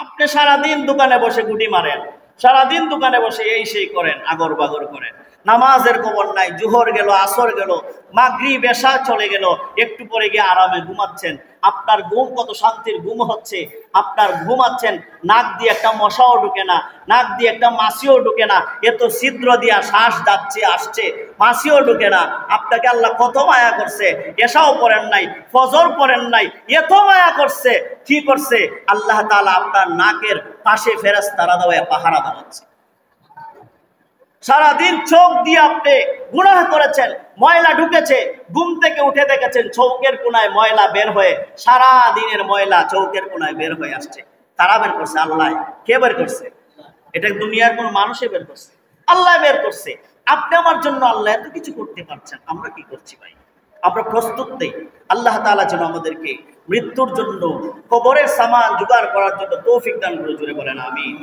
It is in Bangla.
আপনি সারাদিন দোকানে বসে গুটি মারেন, সারাদিন দোকানে বসে এই সেই করেন, আগর বাগর করেন, নামাজের খবর নাই, জোহর গেল, আসর গেল, মাগরিব এশা চলে গেল, একটু পরে গিয়ে আরামে ঘুমাচ্ছেন। আপনার ঘুম কত শান্তির ঘুম হচ্ছে, আপনার ঘুমাচ্ছেন, নাক দিয়ে একটা মশাও ঢুকে না, নাক দিয়ে একটা মাছিও ঢুকে না, এত ছিদ্র দিয়া শ্বাস যাচ্ছে আসছে, মাছিও ঢুকে না। আপনাকে আল্লাহ কত মায়া করছে, এশাও পড়েন নাই, ফজর পড়েন নাই, এত মায়া করছে। কি করছে? আল্লাহ তাআলা আপনার নাকের পাশে ফেরেশতারা দেওয়া পাহারা দেওয়াচ্ছে। সারাদিন চোখ দিয়ে আপনি গুনাহ করেছেন, ময়লা ঢুকেছে, ঘুম থেকে উঠে দেখেছেন চৌকের কোনায় ময়লা বের হয়ে, সারা দিনের ময়লা চৌকের কোনায় বের হয়ে আসছে। তারা বের করছে? আল্লাহ। কে বের করছে? এটা দুনিয়ার কোন মানুষে বের করছে? আল্লাহ বের করছে। আপনি আমার জন্য আল্লাহ এত কিছু করতে পারছেন, আমরা কি করছি ভাই? আমরা প্রস্তুত নেই। আল্লাহ তাআলা যেন আমাদেরকে মৃত্যুর জন্য, কবরের সামান জোগাড় করার জন্য তৌফিক দান করে, জুড়ে বলেন আমিন।